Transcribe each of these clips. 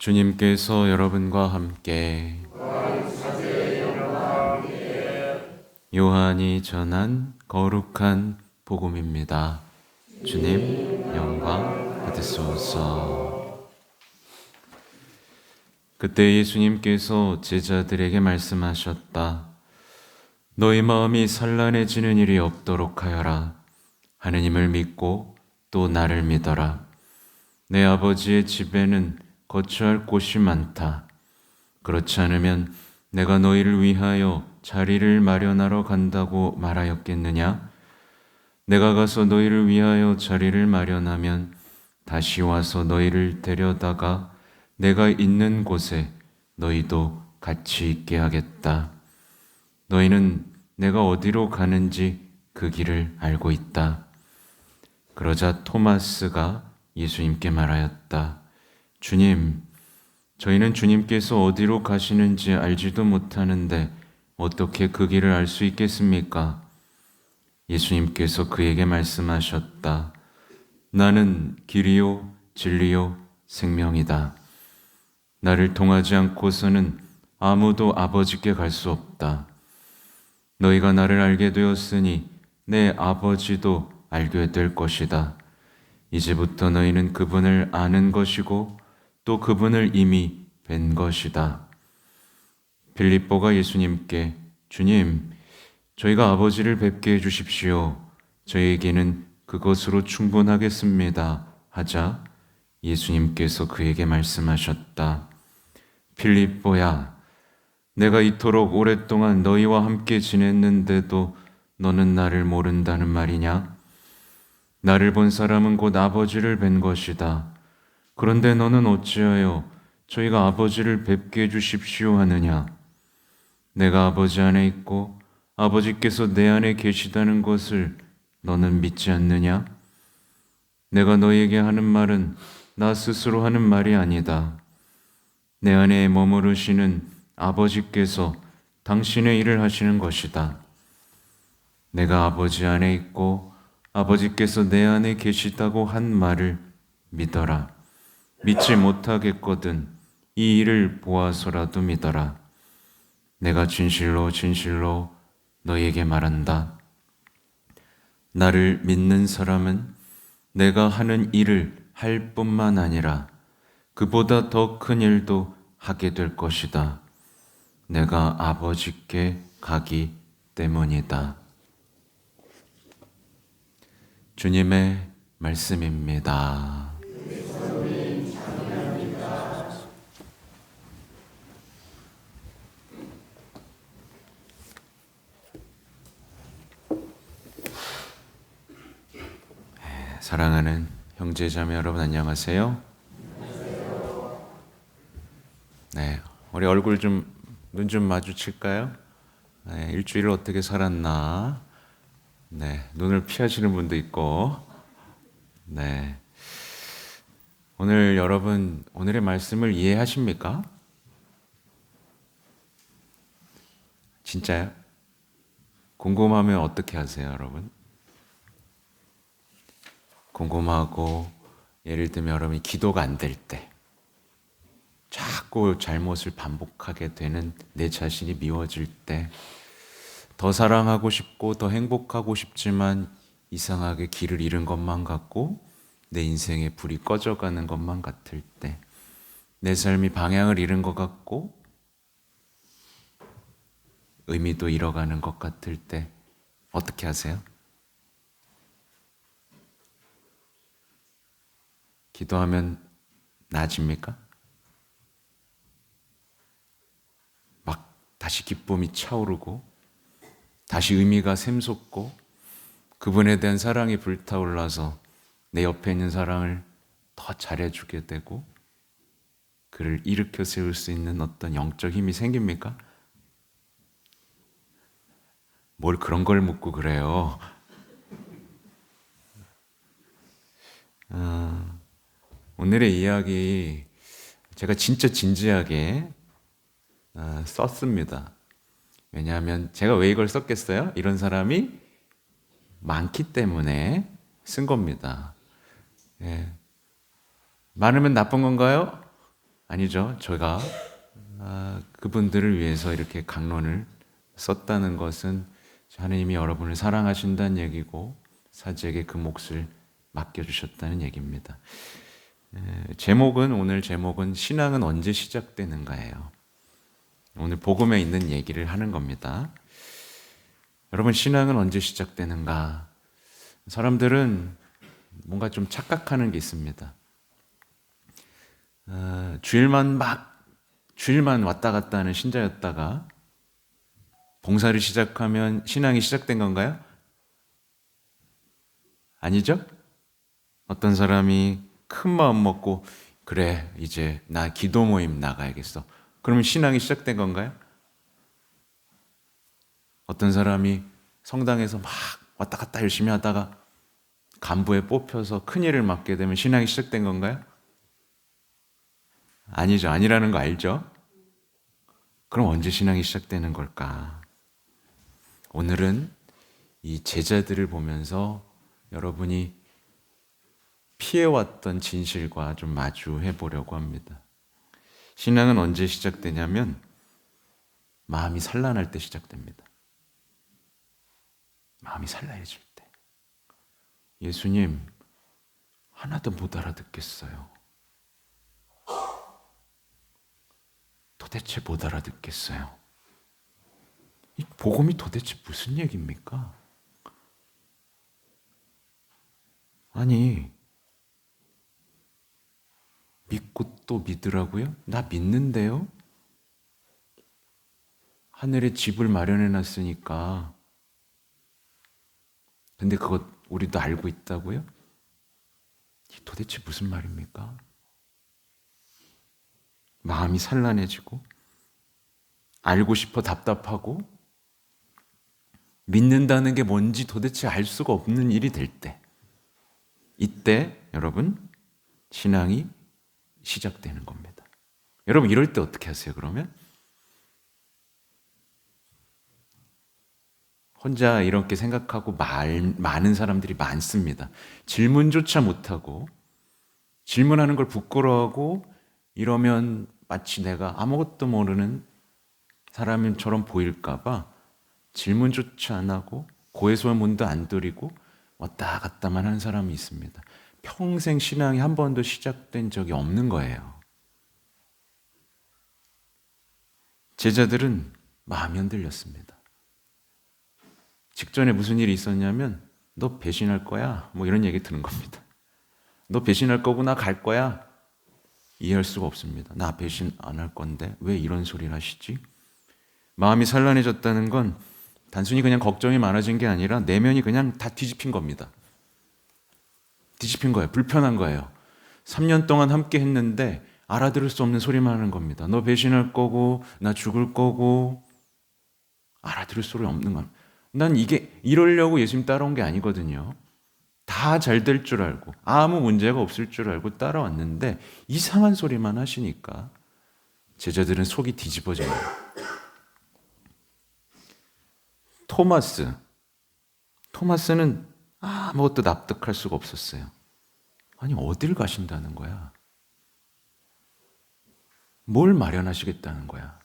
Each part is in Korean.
주님께서 여러분과 함께 요한이 전한 거룩한 복음입니다. 주님 영광 받으소서. 그때 예수님께서 제자들에게 말씀하셨다. 너희 마음이 산란해지는 일이 없도록 하여라. 하느님을 믿고 또 나를 믿어라. 내 아버지의 집에는 거처할 곳이 많다. 그렇지 않으면 내가 너희를 위하여 자리를 마련하러 간다고 말하였겠느냐? 내가 가서 너희를 위하여 자리를 마련하면 다시 와서 너희를 데려다가 내가 있는 곳에 너희도 같이 있게 하겠다. 너희는 내가 어디로 가는지 그 길을 알고 있다. 그러자 토마스가 예수님께 말하였다. 주님, 저희는 주님께서 어디로 가시는지 알지도 못하는데 어떻게 그 길을 알 수 있겠습니까? 예수님께서 그에게 말씀하셨다. 나는 길이요, 진리요, 생명이다. 나를 통하지 않고서는 아무도 아버지께 갈 수 없다. 너희가 나를 알게 되었으니 내 아버지도 알게 될 것이다. 이제부터 너희는 그분을 아는 것이고 또 그분을 이미 뵌 것이다. 빌립보가 예수님께 주님, 저희가 아버지를 뵙게 해주십시오. 저희에게는 그것으로 충분하겠습니다. 하자 예수님께서 그에게 말씀하셨다. 빌립보야, 내가 이토록 오랫동안 너희와 함께 지냈는데도 너는 나를 모른다는 말이냐? 나를 본 사람은 곧 아버지를 뵌 것이다. 그런데 너는 어찌하여 저희가 아버지를 뵙게 해주십시오 하느냐? 내가 아버지 안에 있고 아버지께서 내 안에 계시다는 것을 너는 믿지 않느냐? 내가 너희에게 하는 말은 나 스스로 하는 말이 아니다. 내 안에 머무르시는 아버지께서 당신의 일을 하시는 것이다. 내가 아버지 안에 있고 아버지께서 내 안에 계시다고 한 말을 믿어라. 믿지 못하겠거든 이 일을 보아서라도 믿어라. 내가 진실로 진실로 너에게 말한다. 나를 믿는 사람은 내가 하는 일을 할 뿐만 아니라 그보다 더 큰 일도 하게 될 것이다. 내가 아버지께 가기 때문이다. 주님의 말씀입니다. 사랑하는 형제자매 여러분 안녕하세요. 네, 우리 얼굴 눈 좀 마주칠까요? 네, 일주일 어떻게 살았나? 네, 눈을 피하시는 분도 있고, 네. 오늘 여러분 오늘의 말씀을 이해하십니까? 진짜요? 궁금하면 어떻게 하세요, 여러분? 궁금하고 예를 들면 여러분이 기도가 안 될 때 자꾸 잘못을 반복하게 되는 내 자신이 미워질 때 더 사랑하고 싶고 더 행복하고 싶지만 이상하게 길을 잃은 것만 같고 내 인생의 불이 꺼져가는 것만 같을 때 내 삶이 방향을 잃은 것 같고 의미도 잃어가는 것 같을 때 어떻게 하세요? 기도하면 나아집니까? 막 다시 기쁨이 차오르고 다시 의미가 샘솟고 그분에 대한 사랑이 불타올라서 내 옆에 있는 사람을 더 잘해주게 되고 그를 일으켜 세울 수 있는 어떤 영적 힘이 생깁니까? 뭘 그런 걸 묻고 그래요. 오늘의 이야기 제가 진짜 진지하게 썼습니다. 왜냐하면 제가 왜 이걸 썼겠어요? 이런 사람이 많기 때문에 쓴 겁니다. 예. 많으면 나쁜 건가요? 아니죠. 제가 그분들을 위해서 이렇게 강론을 썼다는 것은 하나님이 여러분을 사랑하신다는 얘기고 사제에게 그 몫을 맡겨주셨다는 얘기입니다. 오늘 제목은 신앙은 언제 시작되는가예요. 오늘 복음에 있는 얘기를 하는 겁니다. 여러분, 신앙은 언제 시작되는가? 사람들은 뭔가 좀 착각하는 게 있습니다. 주일만 왔다 갔다 하는 신자였다가 봉사를 시작하면 신앙이 시작된 건가요? 아니죠? 어떤 사람이 큰 마음 먹고 그래, 이제 나 기도 모임 나가야겠어. 그러면 신앙이 시작된 건가요? 어떤 사람이 성당에서 막 왔다 갔다 열심히 하다가 간부에 뽑혀서 큰일을 맡게 되면 신앙이 시작된 건가요? 아니죠. 아니라는 거 알죠? 그럼 언제 신앙이 시작되는 걸까? 오늘은 이 제자들을 보면서 여러분이 피해왔던 진실과 좀 마주해 보려고 합니다. 신앙은 언제 시작되냐면 마음이 산란할 때 시작됩니다. 마음이 산란해질 때. 예수님, 하나도 못 알아듣겠어요. 도대체 못 알아듣겠어요. 이 복음이 도대체 무슨 얘기입니까? 아니, 믿고 또 믿으라고요? 나 믿는데요? 하늘에 집을 마련해 놨으니까. 근데 그것 우리도 알고 있다고요? 도대체 무슨 말입니까? 마음이 산란해지고 알고 싶어 답답하고 믿는다는 게 뭔지 도대체 알 수가 없는 일이 될 때, 이때 여러분 신앙이 시작되는 겁니다. 여러분 이럴 때 어떻게 하세요? 그러면 혼자 이렇게 생각하고 많은 사람들이 많습니다. 질문조차 못하고 질문하는 걸 부끄러워하고 이러면 마치 내가 아무것도 모르는 사람처럼 보일까봐 질문조차 안 하고 고해소문도 안 드리고 왔다 갔다만 하는 사람이 있습니다. 평생 신앙이 한 번도 시작된 적이 없는 거예요. 제자들은 마음이 흔들렸습니다. 직전에 무슨 일이 있었냐면 너 배신할 거야? 뭐 이런 얘기 드는 겁니다. 너 배신할 거고 나 갈 거야? 이해할 수가 없습니다. 나 배신 안 할 건데 왜 이런 소리를 하시지? 마음이 산란해졌다는 건 단순히 그냥 걱정이 많아진 게 아니라 내면이 그냥 다 뒤집힌 겁니다. 뒤집힌 거예요. 불편한 거예요. 3년 동안 함께 했는데 알아들을 수 없는 소리만 하는 겁니다. 너 배신할 거고 나 죽을 거고 알아들을 소리 없는 겁니다. 난 이러려고 예수님 따라온 게 아니거든요. 다 잘 될 줄 알고 아무 문제가 없을 줄 알고 따라왔는데 이상한 소리만 하시니까 제자들은 속이 뒤집어져요. 토마스는 아무것도 납득할 수가 없었어요. 아니 어딜 가신다는 거야? 뭘 마련하시겠다는 거야?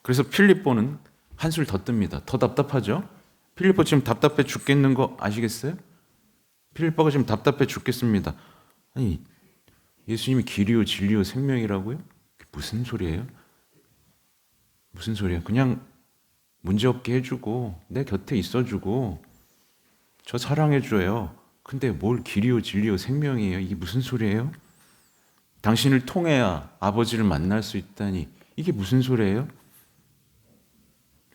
그래서 필립보는 한술 더 뜹니다. 더 답답하죠? 필립보 지금 답답해 죽겠는 거 아시겠어요? 필립보가 지금 답답해 죽겠습니다. 아니 예수님이 길이요 진리요 생명이라고요? 무슨 소리예요? 무슨 소리예요? 그냥 문제없게 해주고 내 곁에 있어주고 저 사랑해줘요. 근데 뭘 길이요 진리요 생명이에요? 이게 무슨 소리예요? 당신을 통해야 아버지를 만날 수 있다니 이게 무슨 소리예요?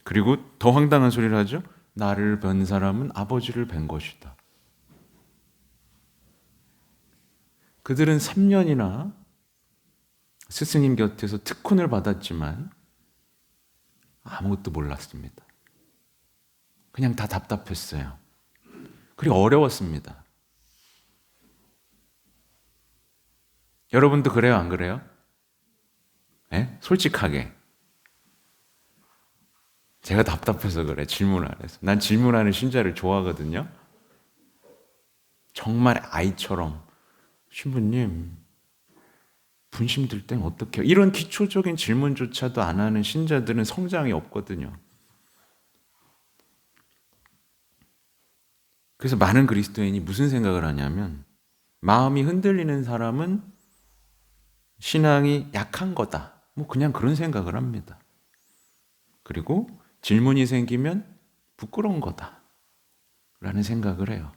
그리고 더 황당한 소리를 하죠. 나를 뵌 사람은 아버지를 뵌 것이다. 그들은 3년이나 스승님 곁에서 특훈을 받았지만 아무것도 몰랐습니다. 그냥 다 답답했어요. 그리고 어려웠습니다. 여러분도 그래요, 안 그래요? 네? 솔직하게. 제가 답답해서 그래, 질문 안 해서. 난 질문하는 신자를 좋아하거든요. 정말 아이처럼, 신부님, 분심 들 땐 어떻게 해요? 이런 기초적인 질문조차도 안 하는 신자들은 성장이 없거든요. 그래서 많은 그리스도인이 무슨 생각을 하냐면 마음이 흔들리는 사람은 신앙이 약한 거다. 뭐 그냥 그런 생각을 합니다. 그리고 질문이 생기면 부끄러운 거다. 라는 생각을 해요.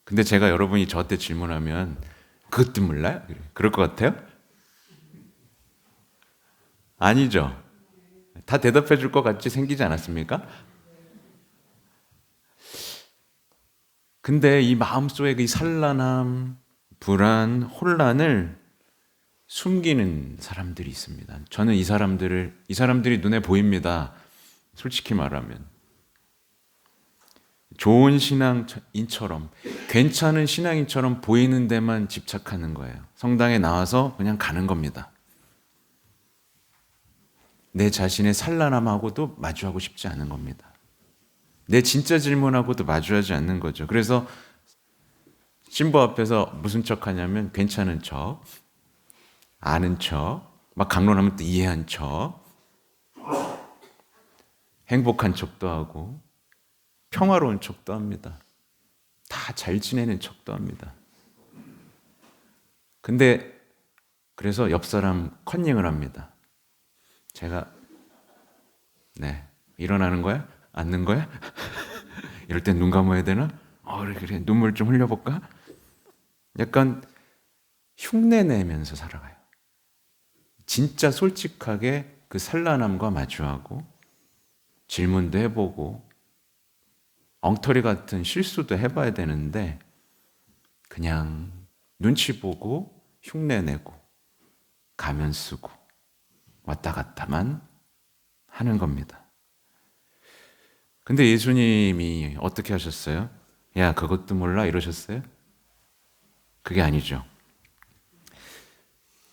근데 제가 여러분이 저한테 질문하면 그것도 몰라요? 그럴 것 같아요? 아니죠. 다 대답해 줄 것 같이 생기지 않았습니까? 근데 이 마음속의 이 산란함, 불안, 혼란을 숨기는 사람들이 있습니다. 저는 이 사람들이 눈에 보입니다. 솔직히 말하면. 좋은 신앙인처럼, 괜찮은 신앙인처럼 보이는 데만 집착하는 거예요. 성당에 나와서 그냥 가는 겁니다. 내 자신의 산란함하고도 마주하고 싶지 않은 겁니다. 내 진짜 질문하고도 마주하지 않는 거죠. 그래서 신부 앞에서 무슨 척 하냐면 괜찮은 척, 아는 척, 막 강론하면 또 이해한 척, 행복한 척도 하고 평화로운 척도 합니다. 다 잘 지내는 척도 합니다. 근데 그래서 옆 사람 컨닝을 합니다. 제가 일어나는 거야? 앉는 거야? 이럴 땐 눈 감아야 되나? 그래 눈물 좀 흘려볼까? 약간 흉내 내면서 살아가요. 진짜 솔직하게 그 산란함과 마주하고 질문도 해보고 엉터리 같은 실수도 해봐야 되는데 그냥 눈치 보고 흉내 내고 가면 쓰고 왔다 갔다만 하는 겁니다. 근데 예수님이 어떻게 하셨어요? 야, 그것도 몰라? 이러셨어요? 그게 아니죠.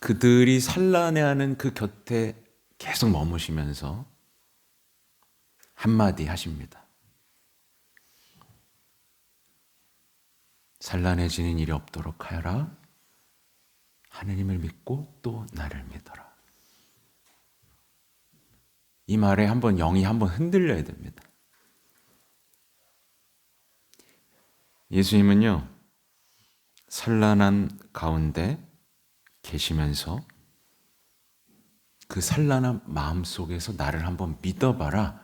그들이 산란해하는 그 곁에 계속 머무시면서 한마디 하십니다. 산란해지는 일이 없도록 하여라. 하느님을 믿고 또 나를 믿어라. 이 말에 영이 한번 흔들려야 됩니다. 예수님은요, 산란한 가운데 계시면서 그 산란한 마음 속에서 나를 한번 믿어봐라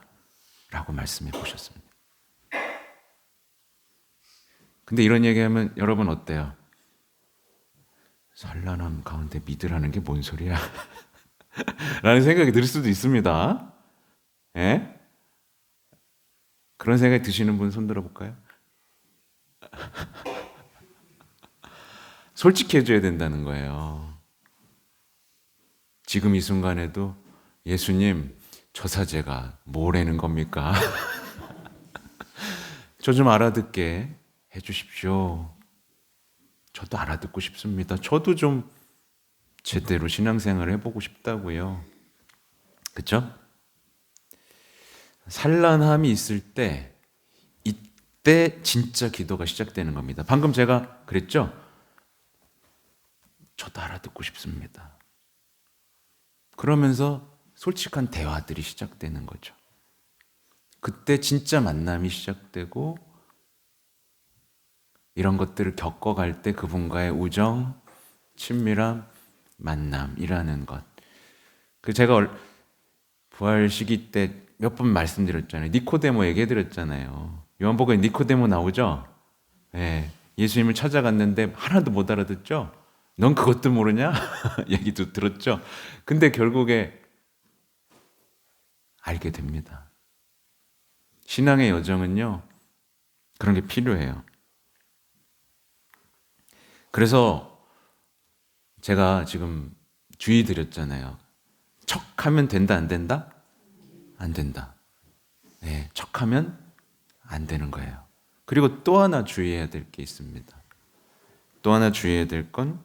라고 말씀해 보셨습니다. 근데 이런 얘기하면 여러분 어때요? 산란함 가운데 믿으라는 게 뭔 소리야? 라는 생각이 들 수도 있습니다. 예? 그런 생각이 드시는 분 손 들어볼까요? 솔직해져야 된다는 거예요. 지금 이 순간에도 예수님, 저 사제가 뭐라는 겁니까? 저 좀 알아듣게 해주십시오. 저도 알아듣고 싶습니다. 저도 좀 제대로 신앙생활을 해보고 싶다고요. 그렇죠? 산란함이 있을 때 이때 진짜 기도가 시작되는 겁니다. 방금 제가 그랬죠? 저도 알아듣고 싶습니다. 그러면서 솔직한 대화들이 시작되는 거죠. 그때 진짜 만남이 시작되고 이런 것들을 겪어갈 때 그분과의 우정, 친밀함, 만남이라는 것. 제가 부활 시기 때 몇 번 말씀드렸잖아요. 니코데모 얘기해드렸잖아요. 요한복음에 니코데모 나오죠? 네. 예수님을 찾아갔는데 하나도 못 알아듣죠? 넌 그것도 모르냐? 얘기도 들었죠? 근데 결국에 알게 됩니다. 신앙의 여정은요, 그런 게 필요해요. 그래서 제가 지금 주의 드렸잖아요. 척하면 된다, 안 된다? 안 된다. 네, 척하면 안 되는 거예요. 그리고 또 하나 주의해야 될 게 있습니다. 또 하나 주의해야 될 건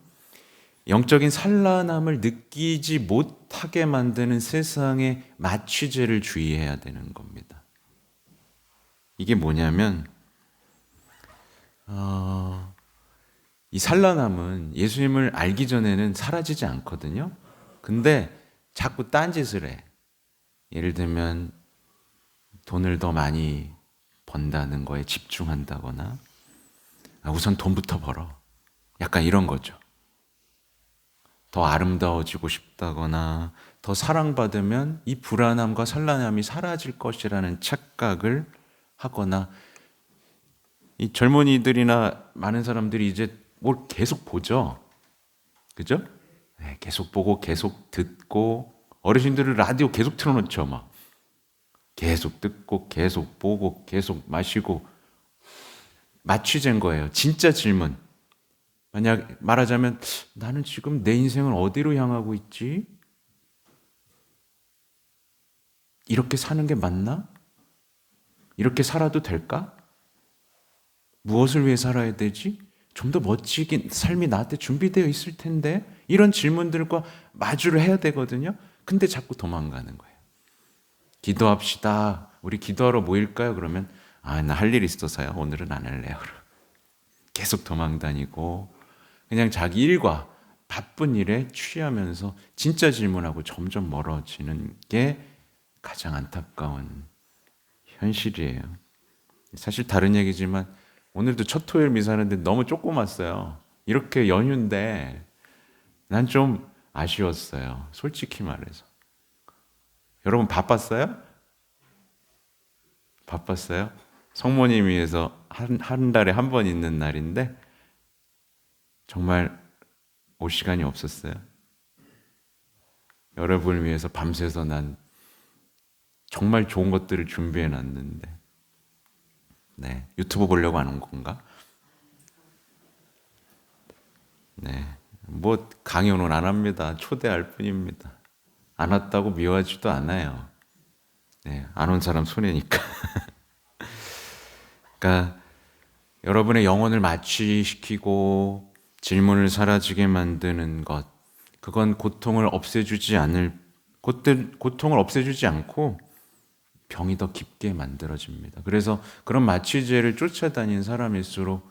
영적인 산란함을 느끼지 못하게 만드는 세상의 마취제를 주의해야 되는 겁니다. 이게 뭐냐면 이 산란함은 예수님을 알기 전에는 사라지지 않거든요. 근데 자꾸 딴짓을 해. 예를 들면 돈을 더 많이 번다는 거에 집중한다거나 우선 돈부터 벌어. 약간 이런 거죠. 더 아름다워지고 싶다거나 더 사랑받으면 이 불안함과 산란함이 사라질 것이라는 착각을 하거나 이 젊은이들이나 많은 사람들이 이제 뭘 계속 보죠. 그죠? 네, 계속 보고 계속 듣고 어르신들은 라디오 계속 틀어놓죠. 막 계속 듣고 계속 보고 계속 마시고 맞취제인 거예요. 진짜 질문. 만약 말하자면 나는 지금 내 인생을 어디로 향하고 있지? 이렇게 사는 게 맞나? 이렇게 살아도 될까? 무엇을 위해 살아야 되지? 좀 더 멋지게 삶이 나한테 준비되어 있을 텐데 이런 질문들과 마주를 해야 되거든요. 근데 자꾸 도망가는 거예요. 기도합시다. 우리 기도하러 모일까요? 그러면 나 할 일 있어서요. 오늘은 안 할래요. 계속 도망다니고 그냥 자기 일과 바쁜 일에 취하면서 진짜 질문하고 점점 멀어지는 게 가장 안타까운 현실이에요. 사실 다른 얘기지만 오늘도 첫 토요일 미사하는데 너무 조그맣어요. 이렇게 연휴인데 난 좀 아쉬웠어요. 솔직히 말해서. 여러분 바빴어요? 바빴어요? 성모님 위해서 한 달에 한 번 있는 날인데 정말 올 시간이 없었어요. 여러분을 위해서 밤새서 난 정말 좋은 것들을 준비해 놨는데 네, 유튜브 보려고 하는 건가? 네, 뭐 강요는 안 합니다. 초대할 뿐입니다. 안 왔다고 미워하지도 않아요. 네, 안 온 사람 손해니까. 그러니까 여러분의 영혼을 마취시키고 질문을 사라지게 만드는 것, 그건 고통을 없애주지 않고 병이 더 깊게 만들어집니다. 그래서 그런 마취제를 쫓아다닌 사람일수록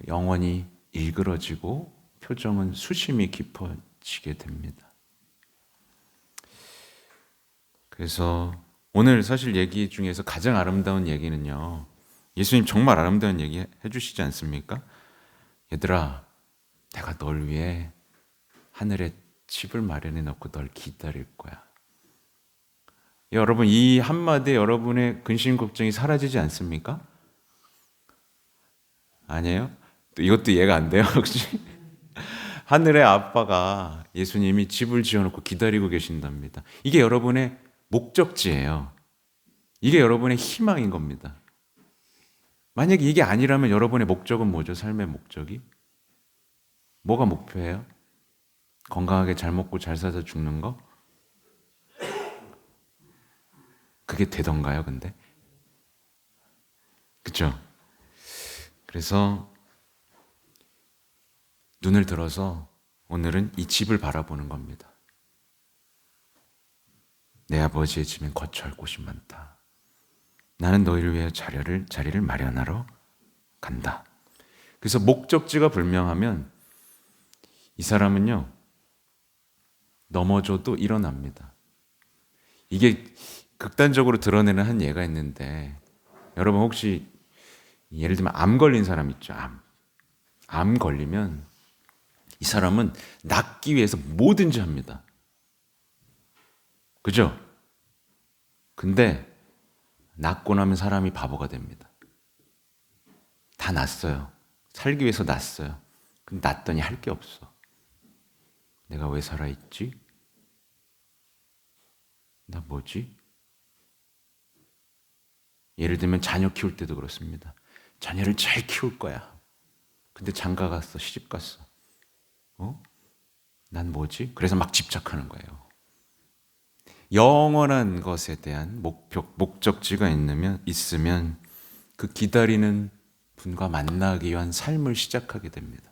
영혼이 일그러지고 표정은 수심이 깊어지게 됩니다. 그래서 오늘 사실 얘기 중에서 가장 아름다운 얘기는요. 예수님 정말 아름다운 얘기 해주시지 않습니까? 얘들아, 내가 널 위해 하늘에 집을 마련해 놓고 널 기다릴 거야. 여러분, 이 한마디에 여러분의 근심 걱정이 사라지지 않습니까? 아니에요? 이것도 이해가 안 돼요, 혹시? 하늘의 아빠가 예수님이 집을 지어놓고 기다리고 계신답니다. 이게 여러분의 목적지예요. 이게 여러분의 희망인 겁니다. 만약에 이게 아니라면 여러분의 목적은 뭐죠? 삶의 목적이? 뭐가 목표예요? 건강하게 잘 먹고 잘 살다 죽는 거? 그게 되던가요, 근데? 그쵸? 그래서 눈을 들어서 오늘은 이 집을 바라보는 겁니다. 내 아버지의 집엔 거처할 곳이 많다. 나는 너희를 위해 자리를 마련하러 간다. 그래서 목적지가 분명하면 이 사람은요, 넘어져도 일어납니다. 이게 극단적으로 드러내는 한 예가 있는데, 여러분 혹시 예를 들면 암 걸린 사람 있죠? 암 걸리면 이 사람은 낫기 위해서 뭐든지 합니다. 그죠? 근데 낫고 나면 사람이 바보가 됩니다. 다 낫어요. 살기 위해서 낫어요. 근데 낫더니 할 게 없어. 내가 왜 살아있지? 나 뭐지? 예를 들면 자녀 키울 때도 그렇습니다. 자녀를 잘 키울 거야. 근데 장가 갔어, 시집 갔어. 난 뭐지? 그래서 막 집착하는 거예요. 영원한 것에 대한 목적지가 있으면 그 기다리는 분과 만나기 위한 삶을 시작하게 됩니다.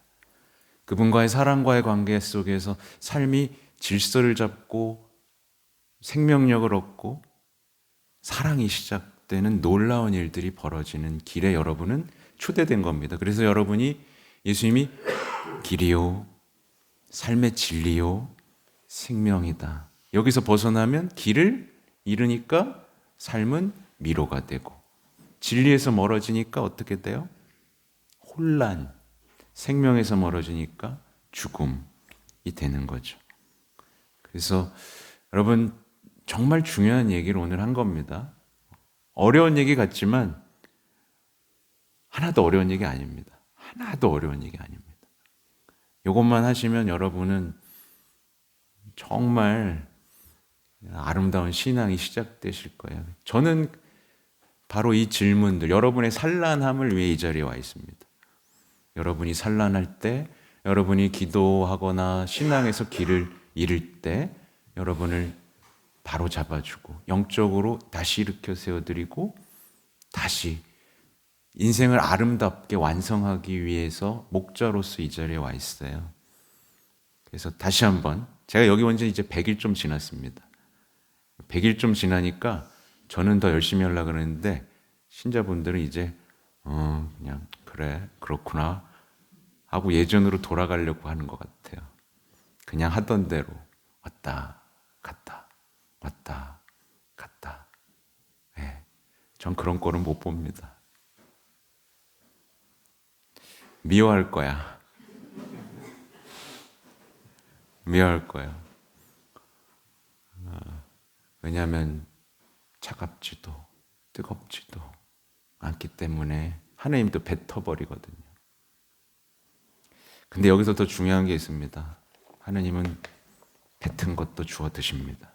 그분과의 사랑과의 관계 속에서 삶이 질서를 잡고 생명력을 얻고 사랑이 시작되는 놀라운 일들이 벌어지는 길에 여러분은 초대된 겁니다. 그래서 여러분이 예수님이 길이요, 삶의 진리요, 생명이다. 여기서 벗어나면 길을 잃으니까 삶은 미로가 되고, 진리에서 멀어지니까 어떻게 돼요? 혼란, 생명에서 멀어지니까 죽음이 되는 거죠. 그래서 여러분, 정말 중요한 얘기를 오늘 한 겁니다. 어려운 얘기 같지만 하나도 어려운 얘기 아닙니다. 하나도 어려운 얘기 아닙니다. 이것만 하시면 여러분은 정말 아름다운 신앙이 시작되실 거예요. 저는 바로 이 질문들, 여러분의 산란함을 위해 이 자리에 와 있습니다. 여러분이 산란할 때, 여러분이 기도하거나 신앙에서 길을 잃을 때 여러분을 바로 잡아주고 영적으로 다시 일으켜 세워드리고 다시 인생을 아름답게 완성하기 위해서 목자로서 이 자리에 와 있어요. 그래서 다시 한번, 제가 여기 온 지 이제 100일 좀 지났습니다. 100일 좀 지나니까 저는 더 열심히 하려고 그러는데 신자분들은 이제 그냥 그래 그렇구나 하고 예전으로 돌아가려고 하는 것 같아요. 그냥 하던 대로 왔다 갔다 왔다 갔다. 네, 전 그런 꼴은 못 봅니다. 미워할 거야. 미워할 거야. 왜냐하면 차갑지도 뜨겁지도 않기 때문에 하나님도 뱉어버리거든요. 근데 여기서 더 중요한 게 있습니다. 하나님은 뱉은 것도 주워 드십니다.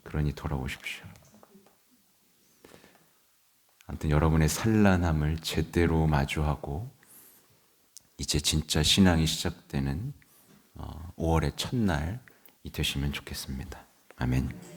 그러니 돌아오십시오. 아무튼 여러분의 산란함을 제대로 마주하고 이제 진짜 신앙이 시작되는 5월의 첫날이 되시면 좋겠습니다. 아멘.